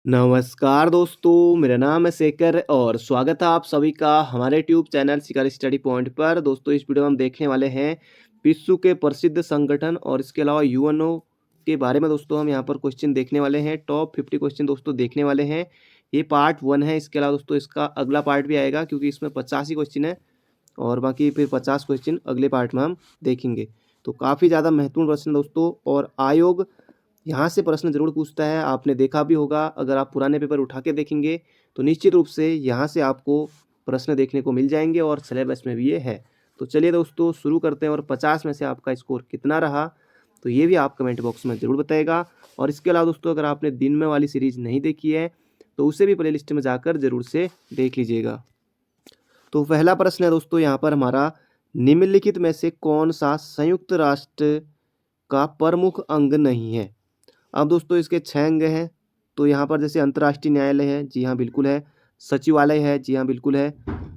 नमस्कार दोस्तों, मेरा नाम है शेखर और स्वागत है आप सभी का हमारे ट्यूब चैनल शिखर स्टडी पॉइंट पर। दोस्तों इस वीडियो में हम देखने वाले हैं विश्व के प्रसिद्ध संगठन और इसके अलावा यूएनओ के बारे में। दोस्तों हम यहाँ पर क्वेश्चन देखने वाले हैं, टॉप 50 क्वेश्चन दोस्तों देखने वाले हैं। ये पार्ट 1 है। इसके अलावा दोस्तों इसका अगला पार्ट भी आएगा क्योंकि इसमें 85 क्वेश्चन है और बाकी फिर 50 क्वेश्चन अगले पार्ट में हम देखेंगे। तो काफ़ी ज़्यादा महत्वपूर्ण प्रश्न दोस्तों, और आयोग यहाँ से प्रश्न जरूर पूछता है। आपने देखा भी होगा, अगर आप पुराने पेपर उठा के देखेंगे तो निश्चित रूप से यहाँ से आपको प्रश्न देखने को मिल जाएंगे और सिलेबस में भी ये है। तो चलिए दोस्तों शुरू करते हैं, और 50 में से आपका स्कोर कितना रहा तो ये भी आप कमेंट बॉक्स में ज़रूर बताएगा। और इसके अलावा दोस्तों अगर आपने दिन में वाली सीरीज़ नहीं देखी है तो उसे भी प्ले लिस्ट में जाकर ज़रूर से देख लीजिएगा। तो पहला प्रश्न है दोस्तों यहाँ पर हमारा, निम्नलिखित में से कौन सा संयुक्त राष्ट्र का प्रमुख अंग नहीं है। अब दोस्तों इसके 6 अंग हैं। तो यहाँ पर जैसे अंतर्राष्ट्रीय न्यायालय है, जी हाँ बिल्कुल है। सचिवालय है, जी हाँ बिल्कुल है।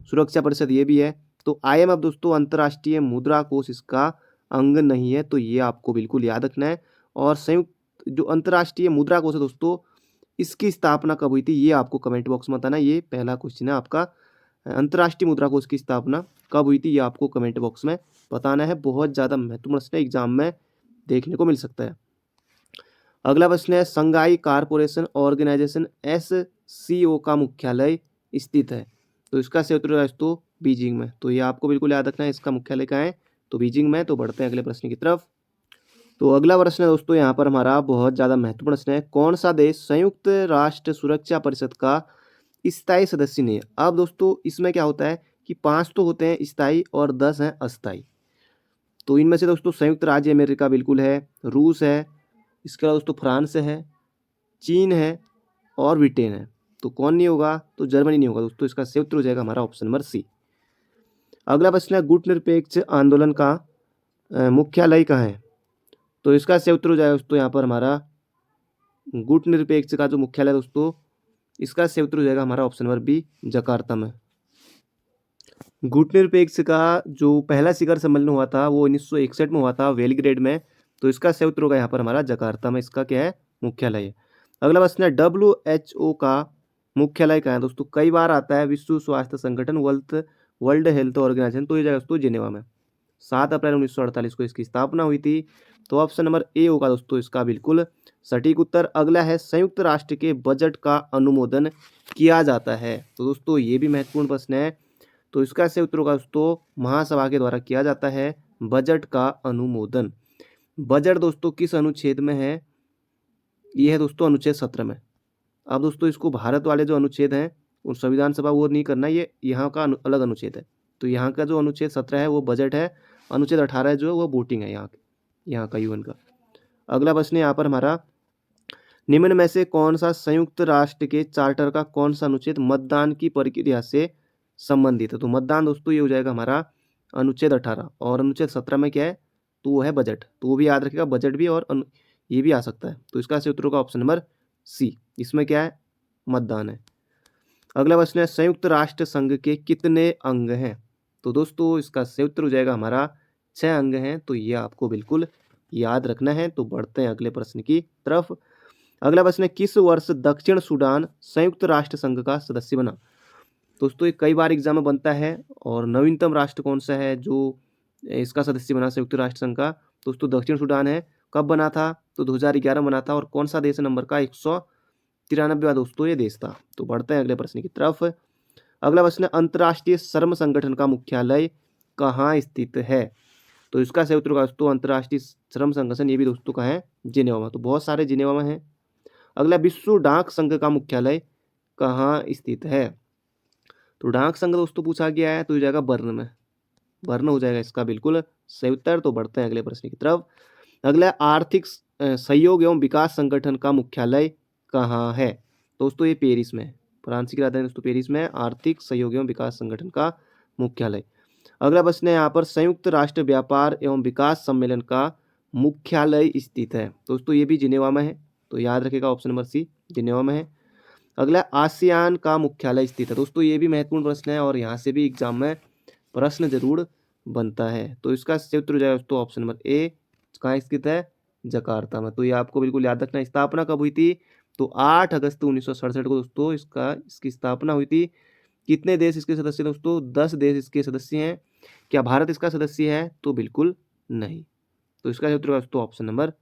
सुरक्षा परिषद ये भी है। तो IMF दोस्तों अंतर्राष्ट्रीय मुद्रा कोष इसका अंग नहीं है, तो ये आपको बिल्कुल याद रखना है। और संयुक्त जो अंतर्राष्ट्रीय मुद्रा कोष है दोस्तों, इसकी स्थापना कब हुई थी ये आपको कमेंट बॉक्स में बताना। ये पहला क्वेश्चन है आपका, अंतर्राष्ट्रीय मुद्रा कोष की स्थापना कब हुई थी ये आपको कमेंट बॉक्स में बताना है। बहुत ज़्यादा महत्वपूर्ण प्रश्न है, एग्जाम में देखने को मिल सकता है। अगला प्रश्न है, संघाई कारपोरेशन ऑर्गेनाइजेशन SCO का मुख्यालय स्थित है। तो इसका संयुक्त राष्ट्र तो बीजिंग में। तो ये आपको बिल्कुल याद रखना है, इसका मुख्यालय कहाँ है तो बीजिंग में। तो बढ़ते हैं अगले प्रश्न की तरफ। तो अगला प्रश्न है दोस्तों यहाँ पर हमारा बहुत ज़्यादा महत्वपूर्ण प्रश्न है, कौन सा देश संयुक्त राष्ट्र सुरक्षा परिषद का स्थायी सदस्य नहीं है। अब दोस्तों इसमें क्या होता है कि 5 तो होते हैं स्थायी और 10 हैं अस्थायी। तो इनमें से दोस्तों संयुक्त राज्य अमेरिका बिल्कुल है, रूस है, इसके अलावा दोस्तों फ्रांस है, चीन है और ब्रिटेन है। तो कौन नहीं होगा तो जर्मनी नहीं होगा दोस्तों। इसका सही उत्तर हो जाएगा हमारा ऑप्शन नंबर सी। अगला प्रश्न है, गुटनिरपेक्ष आंदोलन का मुख्यालय कहाँ है। तो इसका सही उत्तर हो जाएगा दोस्तों यहाँ पर हमारा गुटनिरपेक्ष का जो मुख्यालय दोस्तों, इसका सही उत्तर हो जाएगा हमारा ऑप्शन नंबर बी, जकार्ता में। गुटनिरपेक्ष का जो पहला शिखर सम्मेलन हुआ था वो 1961 में हुआ था बेलग्रेड में। तो इसका सही उत्तर होगा यहाँ पर हमारा जकार्ता में, इसका क्या है मुख्यालय है। अगला प्रश्न है, WHO का मुख्यालय कहाँ है दोस्तों। कई बार आता है विश्व स्वास्थ्य संगठन, वर्ल्ड हेल्थ ऑर्गेनाइजेशन। तो ये जाएगा दोस्तों जिनेवा में। 7 अप्रैल 1948 को इसकी स्थापना हुई थी। तो ऑप्शन नंबर ए होगा दोस्तों इसका बिल्कुल सटीक उत्तर। अगला है, संयुक्त राष्ट्र के बजट का अनुमोदन किया जाता है। तो दोस्तों ये भी महत्वपूर्ण प्रश्न है। तो इसका सही उत्तर होगा दोस्तों महासभा के द्वारा किया जाता है बजट का अनुमोदन। बजट दोस्तों किस अनुच्छेद में है, ये है दोस्तों अनुच्छेद 17 में। अब दोस्तों इसको भारत वाले जो अनुच्छेद हैं उन संविधान सभा वो नहीं करना, ये यहाँ का अलग अनुच्छेद है। तो यहाँ का जो अनुच्छेद 17 है वो बजट है, अनुच्छेद 18 जो है वो वोटिंग है यहाँ का यूएन का। अगला प्रश्न है यहाँ पर हमारा, निम्न में से कौन सा संयुक्त राष्ट्र के चार्टर का कौन सा अनुच्छेद मतदान की प्रक्रिया से संबंधित है। तो मतदान दोस्तों ये हो जाएगा हमारा अनुच्छेद 18, और अनुच्छेद 17 में क्या है तो वो है बजट। तो वो भी याद रखेगा, बजट भी और ये भी आ सकता है। तो इसका सही उत्तर होगा ऑप्शन नंबर सी, इसमें क्या है मतदान है। अगला प्रश्न है, संयुक्त राष्ट्र संघ के कितने अंग हैं। तो दोस्तों इसका सही उत्तर हो जाएगा हमारा 6 अंग हैं। तो ये आपको बिल्कुल याद रखना है। तो बढ़ते हैं अगले प्रश्न की तरफ। अगला प्रश्न है, किस वर्ष दक्षिण सूडान संयुक्त राष्ट्र संघ का सदस्य बना। दोस्तों ये कई बार एग्जाम में बनता है। और नवीनतम राष्ट्र कौन सा है जो इसका सदस्य बना संयुक्त राष्ट्र संघ का। दोस्तों दक्षिण सूडान है। कब बना था तो 2011 बना था। और कौन सा देश नंबर का 193वां दोस्तों ये देश था। तो बढ़ते हैं अगले प्रश्न की तरफ। अगला प्रश्न है, अंतर्राष्ट्रीय श्रम संगठन का मुख्यालय कहाँ स्थित है। तो इसका सही उत्तर होगा दोस्तों अंतर्राष्ट्रीय श्रम संगठन, ये भी दोस्तों कहाँ है जिनेवा में। तो बहुत सारे जिनेवा में है। अगला, विश्व डाक संघ का मुख्यालय कहाँ स्थित है। तो डाक संघ दोस्तों पूछा गया है तो ये जाएगा बर्न में, बर्न हो जाएगा इसका बिल्कुल सही उत्तर। तो बढ़ते हैं अगले प्रश्न की तरफ। अगला, आर्थिक सहयोग एवं विकास संगठन का मुख्यालय कहाँ है। दोस्तों ये पेरिस में, फ्रांस की राजधानी दोस्तों पेरिस में आर्थिक सहयोग एवं विकास संगठन का मुख्यालय। अगला प्रश्न है यहाँ पर, संयुक्त राष्ट्र व्यापार एवं विकास सम्मेलन का मुख्यालय स्थित है। दोस्तों ये भी जिनेवा में है। तो याद रखेगा ऑप्शन नंबर सी, जिनेवा में है। अगला, आसियान का मुख्यालय स्थित है। दोस्तों ये भी महत्वपूर्ण प्रश्न है और यहाँ से भी एग्जाम में प्रश्न जरूर बनता है। तो इसका सही उत्तर हो जाएगा दोस्तों ऑप्शन नंबर ए, कहाँ स्थित है जकार्ता में। तो ये आपको बिल्कुल याद रखना। स्थापना कब हुई थी तो 8 अगस्त 1967 को दोस्तों इसकी स्थापना हुई थी। कितने देश इसके सदस्य दोस्तों? 10 देश इसके सदस्य हैं। क्या भारत इसका सदस्य है? तो बिल्कुल नहीं। तो इसका उत्तर दोस्तों ऑप्शन नंबर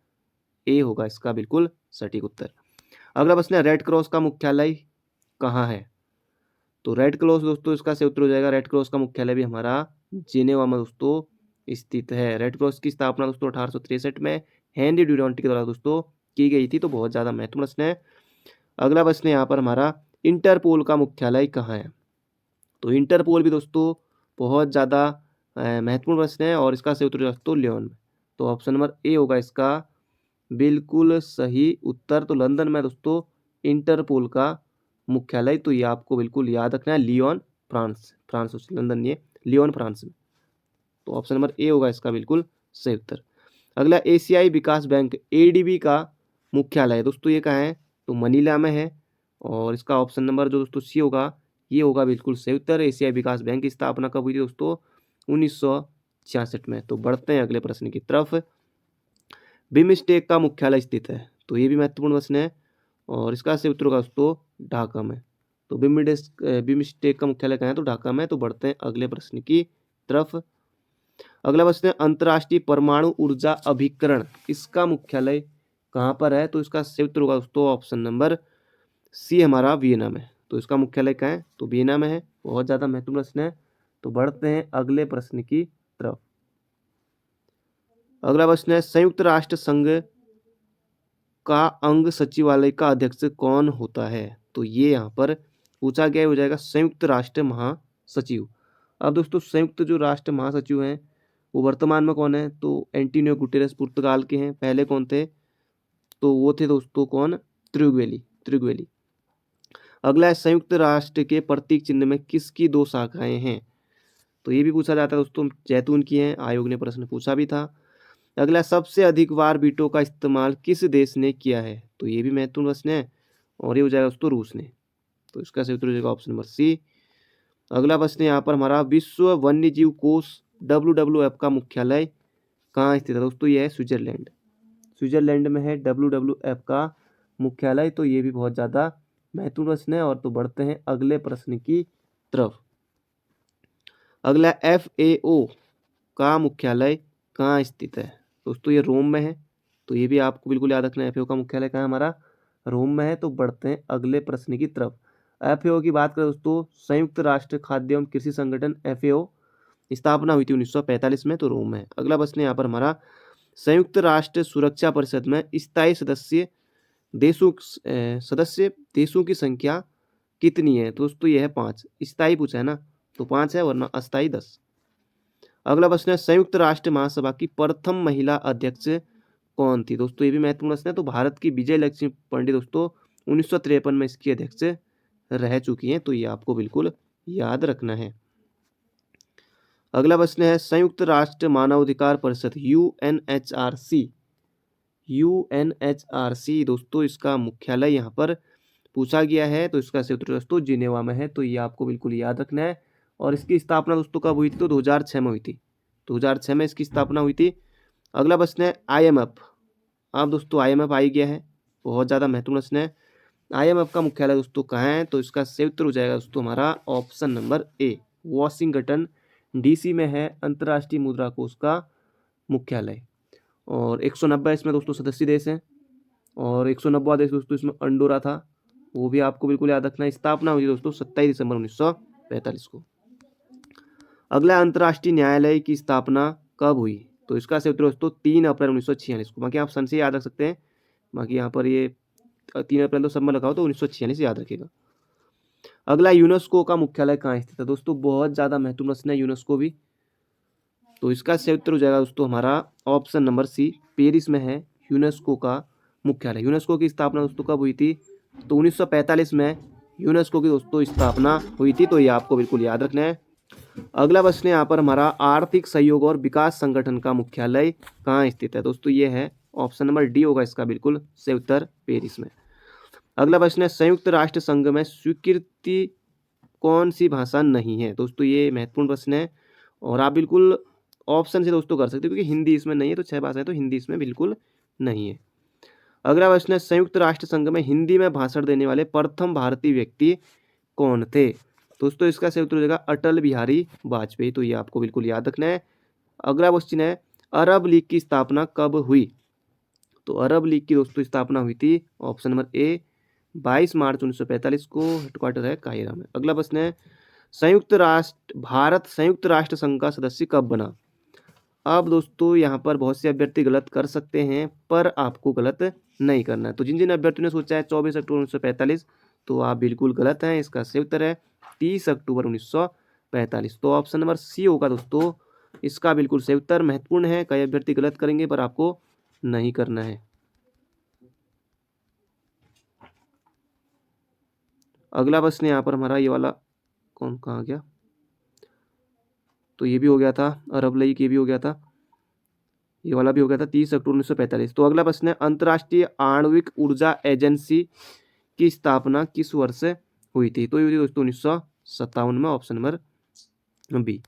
ए होगा इसका बिल्कुल सटीक उत्तर। अगला प्रश्न है, रेड क्रॉस का मुख्यालय कहाँ है? तो रेड क्रॉस दोस्तों इसका सही उत्तर हो जाएगा, रेड क्रॉस का मुख्यालय भी हमारा जिनेवा में दोस्तों स्थित है। रेड क्रॉस की स्थापना दोस्तों 1863 में हेनरी ड्यूरांट के द्वारा दोस्तों की गई थी। तो बहुत ज़्यादा महत्वपूर्ण प्रश्न है। अगला प्रश्न है यहाँ पर हमारा, इंटरपोल का मुख्यालय कहाँ है? तो इंटरपोल भी दोस्तों बहुत ज़्यादा महत्वपूर्ण प्रश्न है और इसका सही उत्तर दोस्तों लियोन में। तो ऑप्शन नंबर ए होगा इसका बिल्कुल सही उत्तर। तो लंदन में दोस्तों इंटरपोल का मुख्यालय, तो ये आपको बिल्कुल याद रखना है, लियोन फ्रांस लंदन ये लियोन फ्रांस में। तो ऑप्शन नंबर ए होगा इसका बिल्कुल सही उत्तर। अगला, एशियाई विकास बैंक एडीबी का मुख्यालय दोस्तों ये कहाँ है? तो मनीला में है। और इसका ऑप्शन नंबर जो दोस्तों सी होगा ये होगा बिल्कुल सही उत्तर। एशियाई विकास बैंक की स्थापना कब हुई थी दोस्तों? 1966 में। तो बढ़ते हैं अगले प्रश्न की तरफ। बिमस्टेक का मुख्यालय स्थित है? तो ये भी महत्वपूर्ण प्रश्न है और इसका सही उत्तर होगा दोस्तों ढाका में। तो बिमस्टेक का मुख्यालय कहाँ है? तो ढाका में। तो बढ़ते हैं अगले प्रश्न की तरफ। अगला प्रश्न है, अंतर्राष्ट्रीय परमाणु ऊर्जा अभिकरण इसका मुख्यालय कहाँ पर है? तो इसका सही उत्तर होगा दोस्तों ऑप्शन नंबर सी हमारा वियना में। तो इसका मुख्यालय कहाँ है? तो वियना में है। बहुत ज़्यादा महत्वपूर्ण प्रश्न है। तो बढ़ते हैं अगले प्रश्न की तरफ। अगला प्रश्न है, संयुक्त राष्ट्र संघ का अंग सचिवालय का अध्यक्ष कौन होता है? तो ये यहाँ पर पूछा गया हो जाएगा संयुक्त राष्ट्र महासचिव। अब दोस्तों संयुक्त जो राष्ट्र महासचिव हैं वो वर्तमान में कौन है? तो एंटोनियो गुटेरेस पुर्तगाल के हैं। पहले कौन थे? तो वो थे दोस्तों कौन? त्रिगुएली। अगला है, संयुक्त राष्ट्र के प्रतीक चिन्ह में किसकी 2 शाखाएं हैं? तो ये भी पूछा जाता है दोस्तों, जैतून की हैं। आयोग ने प्रश्न पूछा भी था। अगला, सबसे अधिक बार वीटो का इस्तेमाल किस देश ने किया है? तो ये भी महत्वपूर्ण प्रश्न है और ये हो जाएगा दोस्तों रूस ने। तो इसका सही उत्तर हो जाएगा ऑप्शन नंबर सी। अगला प्रश्न यहाँ पर हमारा, विश्व वन्य जीव कोष WWF का मुख्यालय कहाँ स्थित है? दोस्तों ये है स्विट्जरलैंड में है WWF का मुख्यालय। तो ये भी बहुत ज़्यादा महत्वपूर्ण प्रश्न है। और तो बढ़ते हैं अगले प्रश्न की तरफ। अगला, FAO का मुख्यालय कहाँ स्थित है? दोस्तों ये रोम में है। तो ये भी आपको बिल्कुल याद रखना है, FAO का मुख्यालय कहाँ है हमारा? रोम में है। तो बढ़ते हैं अगले प्रश्न की तरफ। FAO की बात करें दोस्तों, संयुक्त राष्ट्र खाद्य एवं कृषि संगठन FAO स्थापना हुई थी 1945 में। तो रोम में है। अगला प्रश्न यहाँ पर हमारा, संयुक्त राष्ट्र सुरक्षा परिषद में स्थायी सदस्य देशों की संख्या कितनी है? दोस्तों यह है 5। स्थायी पूछा है ना, तो 5 है, वरना अस्थायी 10। अगला प्रश्न है, संयुक्त राष्ट्र महासभा की प्रथम महिला अध्यक्ष कौन थी? दोस्तों ये भी महत्वपूर्ण प्रश्न है। तो भारत की विजय लक्ष्मी पंडित दोस्तों 1953 में इसकी अध्यक्ष रह चुकी हैं। तो ये आपको बिल्कुल याद रखना है। अगला प्रश्न है, संयुक्त राष्ट्र मानवाधिकार परिषद UNHRC दोस्तों इसका मुख्यालय यहाँ पर पूछा गया है। तो इसका सही उत्तर दोस्तों जिनेवा में है। तो ये आपको बिल्कुल याद रखना है। और इसकी स्थापना दोस्तों कब हुई थी? तो 2006 में हुई थी। 2006 में इसकी स्थापना हुई थी। अगला प्रश्न है, IMF। अब दोस्तों IMF आ ही गया है, बहुत ज़्यादा महत्वपूर्ण प्रश्न है। IMF का मुख्यालय दोस्तों कहाँ है? तो इसका सही उत्तर हो जाएगा दोस्तों हमारा option number A, Washington DC में है अंतर्राष्ट्रीय मुद्रा कोष का मुख्यालय। और 190 इसमें दोस्तों सदस्य देश हैं और 190वां देश दोस्तों इसमें अंडोरा था। वो भी आपको बिल्कुल याद रखना है। स्थापना हुई दोस्तों 27 दिसंबर 1945 को। अगला, अंतर्राष्ट्रीय न्यायालय की स्थापना कब हुई? तो इसका सही उत्तर दोस्तों 3 अप्रैल 1946 को। बाकी आप सन से याद रख सकते हैं। बाकी यहाँ पर ये 3 अप्रैल तो सब में लगा हो, तो 1946 याद रखेगा। अगला, यूनेस्को का मुख्यालय कहाँ स्थित है? दोस्तों बहुत ज़्यादा महत्वपूर्ण प्रश्न है यूनेस्को भी। तो इसका सही उत्तर हो जाएगा दोस्तों हमारा ऑप्शन नंबर सी, पेरिस में है यूनेस्को का मुख्यालय। यूनेस्को की स्थापना दोस्तों कब हुई थी? तो 1945 में यूनेस्को की दोस्तों स्थापना हुई थी। तो ये आपको बिल्कुल याद रखना है। अगला प्रश्न है यहाँ पर हमारा, आर्थिक सहयोग और विकास संगठन का मुख्यालय कहाँ स्थित है? दोस्तों ये है ऑप्शन नंबर डी होगा इसका बिल्कुल सही उत्तर, पेरिस में। अगला प्रश्न है, संयुक्त राष्ट्र संघ में स्वीकृति कौन सी भाषा नहीं है? दोस्तों ये महत्वपूर्ण प्रश्न है और आप बिल्कुल ऑप्शन से दोस्तों कर सकते हो, क्योंकि हिंदी इसमें नहीं है। तो 6 भाषाएं तो हिंदी इसमें बिल्कुल नहीं है। अगला प्रश्न है, संयुक्त राष्ट्र संघ में हिंदी में भाषण देने वाले प्रथम भारतीय व्यक्ति कौन थे? दोस्तों इसका सही उत्तर हो जाएगा अटल बिहारी वाजपेयी। तो ये आपको बिल्कुल याद रखना है। अगला क्वेश्चन है, अरब लीग की स्थापना कब हुई? तो अरब लीग की दोस्तों स्थापना हुई थी ऑप्शन नंबर ए 22 मार्च 1945 को, हेडक्वार्टर है काहिरा में। अगला प्रश्न है, भारत संयुक्त राष्ट्र संघ का सदस्य कब बना? अब दोस्तों यहाँ पर बहुत से अभ्यर्थी गलत कर सकते हैं, पर आपको गलत नहीं करना है। तो जिन जिन अभ्यर्थियों ने सोचा है 24 अक्टूबर 1945, तो आप बिल्कुल गलत हैं। इसका सही उत्तर है 30 अक्टूबर 1945। तो ऑप्शन नंबर सी होगा दोस्तों इसका बिल्कुल सही उत्तर। महत्वपूर्ण है, कई अभ्यर्थी गलत करेंगे पर आपको नहीं करना है। अगला प्रश्न यहाँ पर हमारा ये वाला कौन कहाँ गया, तो ये भी हो गया था अरब लीग, ये भी हो गया था, ये वाला भी हो गया था 30 अक्टूबर 1945। तो अगला प्रश्न है, अंतर्राष्ट्रीय आणविक ऊर्जा एजेंसी की स्थापना किस वर्ष हुई थी? तो ये हुई थी दोस्तों 1957 में, ऑप्शन नंबर बी।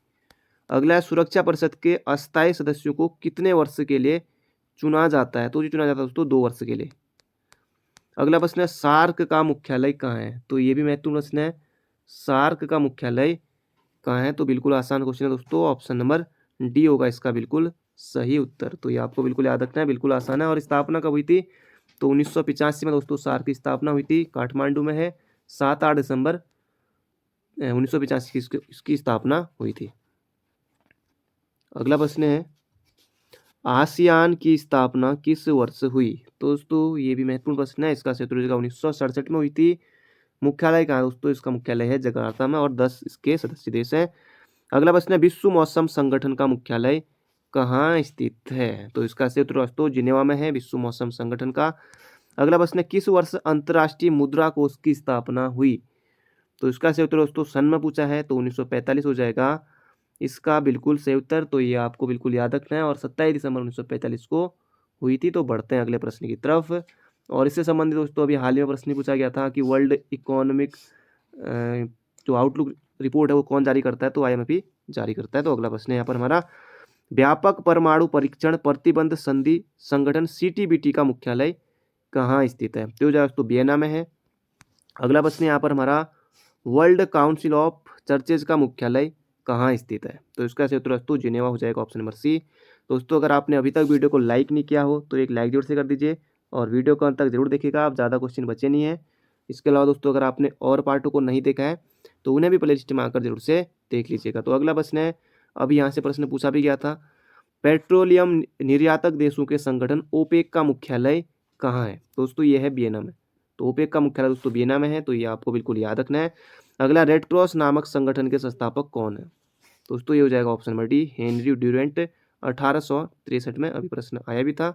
अगला है, सुरक्षा परिषद के अस्थायी सदस्यों को कितने वर्ष के लिए चुना जाता है? तो ये चुना जाता है दोस्तों 2 वर्ष के लिए। अगला प्रश्न है, सार्क का मुख्यालय कहाँ है? तो ये भी महत्वपूर्ण प्रश्न है, सार्क का मुख्यालय कहाँ है? तो बिल्कुल आसान क्वेश्चन है दोस्तों, ऑप्शन नंबर डी होगा इसका बिल्कुल सही उत्तर। तो ये आपको बिल्कुल याद रखना है, बिल्कुल आसान है। और स्थापना कब हुई थी? तो 1985 में दोस्तों सार्क की स्थापना हुई थी, काठमांडू में है, 7-8 दिसंबर 1985 की इसकी स्थापना हुई थी। अगला प्रश्न है, आसियान की स्थापना किस वर्ष हुई? तो दोस्तों ये भी महत्वपूर्ण प्रश्न है, इसका सही उत्तर हो जाएगा 1967 में हुई थी। मुख्यालय कहाँ है दोस्तों? इसका मुख्यालय है जकार्ता में और 10 इसके सदस्य देश हैं। अगला प्रश्न है, विश्व मौसम संगठन का मुख्यालय कहाँ स्थित है? तो इसका सही उत्तर दोस्तों जिनेवा में है, विश्व मौसम संगठन का। अगला प्रश्न है, किस वर्ष अंतर्राष्ट्रीय मुद्रा कोष की स्थापना हुई? तो इसका सही उत्तर दोस्तों सन में पूछा है, तो 1945 हो जाएगा इसका बिल्कुल सही उत्तर। तो ये आपको बिल्कुल याद रखना है, और 27 दिसंबर 1945 को हुई थी। तो बढ़ते हैं अगले प्रश्न की तरफ। और इससे संबंधित दोस्तों अभी हाल ही में प्रश्न पूछा गया था कि वर्ल्ड इकोनॉमिक जो आउटलुक रिपोर्ट है वो कौन जारी करता है? तो IMF ही जारी करता है। तो अगला प्रश्न है यहाँ पर हमारा, व्यापक परमाणु परीक्षण प्रतिबंध संधि संगठन CTBT का मुख्यालय कहाँ स्थित है? तो दोस्तों वियना में है। अगला प्रश्न यहाँ पर हमारा, वर्ल्ड काउंसिल ऑफ चर्चेज का मुख्यालय कहाँ स्थित है? तो इसका सही उत्तर दोस्तों जिनेवा हो जाएगा, ऑप्शन नंबर सी। दोस्तों अगर आपने अभी तक वीडियो को लाइक नहीं किया हो तो एक लाइक जरूर से कर दीजिए, और वीडियो को अंत तक जरूर देखिएगा, आप ज़्यादा क्वेश्चन बचे नहीं है। इसके अलावा दोस्तों अगर आपने और पार्टों को नहीं देखा है तो उन्हें भी प्लेलिस्ट में आकर जरूर से देख लीजिएगा। तो अगला प्रश्न है, अभी यहाँ से प्रश्न पूछा भी गया था, पेट्रोलियम निर्यातक देशों के संगठन OPEC का मुख्यालय कहाँ है? दोस्तों ये है वियना में। तो OPEC का मुख्यालय दोस्तों वियना में है, तो ये आपको बिल्कुल याद रखना है। अगला, रेड क्रॉस नामक संगठन के संस्थापक कौन है? दोस्तों ये हो जाएगा option number D, Henry Durant. 1863 में अभी प्रश्न आया भी था,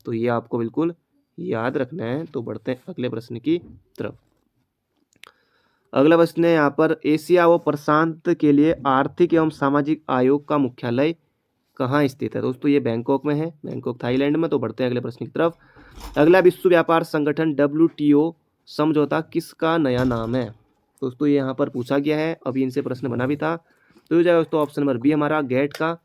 तो ये आपको बिल्कुल याद रखना है। तो बढ़ते हैं अगले प्रश्न की तरफ। अगला प्रश्न है यहाँ पर, एशिया व प्रशांत के लिए आर्थिक एवं सामाजिक आयोग का मुख्यालय कहाँ स्थित है? दोस्तों ये बैंकॉक में है, बैंकॉक थाईलैंड में। तो बढ़ते हैं अगले प्रश्न की तरफ। अगला, विश्व व्यापार संगठन WTO समझौता किसका नया नाम है? दोस्तों ये यहाँ पर पूछा गया है, अभी इनसे प्रश्न बना भी था। तो ये जाएगा दोस्तों ऑप्शन नंबर बी हमारा, गेट का।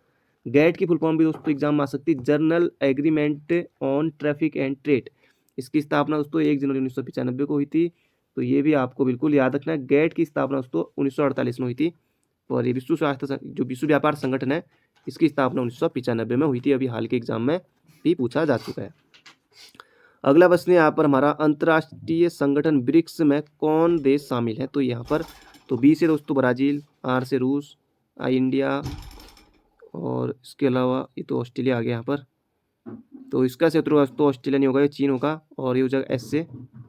गेट की फुल फॉर्म भी दोस्तों एग्जाम में आ सकती है, journal agreement on traffic and trade. इसकी स्थापना दोस्तों 1 जनवरी 1995 को हुई थी। तो ये भी आपको बिल्कुल याद रखना है, गेट की स्थापना दोस्तों 1948 में हुई थी। और ये विश्व व्यापार संगठन है, इसकी स्थापना 1995 में हुई थी। अभी हाल के एग्जाम में भी पूछा जा चुका है। अगला प्रश्न यहाँ पर हमारा, अंतर्राष्ट्रीय संगठन ब्रिक्स में कौन देश शामिल है? तो यहाँ पर तो बी से दोस्तों ब्राजील, आर से रूस, आई इंडिया, और इसके अलावा ये तो ऑस्ट्रेलिया आ गया यहाँ पर। तो इसका से तो ऑस्ट्रेलिया नहीं होगा, ये चीन होगा, और ये हो जाएगा एस से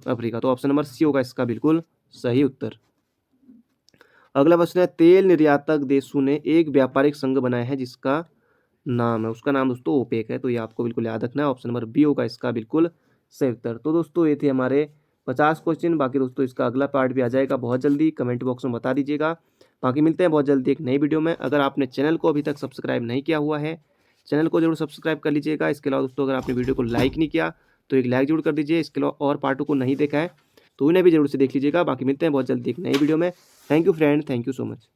अफ्रीका। तो ऑप्शन नंबर सी होगा इसका बिल्कुल सही उत्तर। अगला प्रश्न है, तेल निर्यातक देशों ने एक व्यापारिक संघ बनाया है जिसका नाम है, उसका नाम दोस्तों OPEC है। तो ये आपको बिल्कुल याद रखना है, ऑप्शन नंबर बी होगा इसका बिल्कुल सही उत्तर। तो दोस्तों ये थे हमारे 50 क्वेश्चन। बाकी दोस्तों इसका अगला पार्ट भी आ जाएगा बहुत जल्दी, कमेंट बॉक्स में बता दीजिएगा। बाकी मिलते हैं बहुत जल्दी एक नई वीडियो में। अगर आपने चैनल को अभी तक सब्सक्राइब नहीं किया हुआ है, चैनल को जरूर सब्सक्राइब कर लीजिएगा। इसके अलावा दोस्तों अगर आपने वीडियो को लाइक नहीं किया तो एक लाइक जरूर कर दीजिए। इसके अलावा और पार्टों को नहीं देखा है तो उन्हें भी जरूर से देख लीजिएगा। बाकी मिलते हैं बहुत जल्दी एक नई वीडियो में। Thank you friend, thank you so much.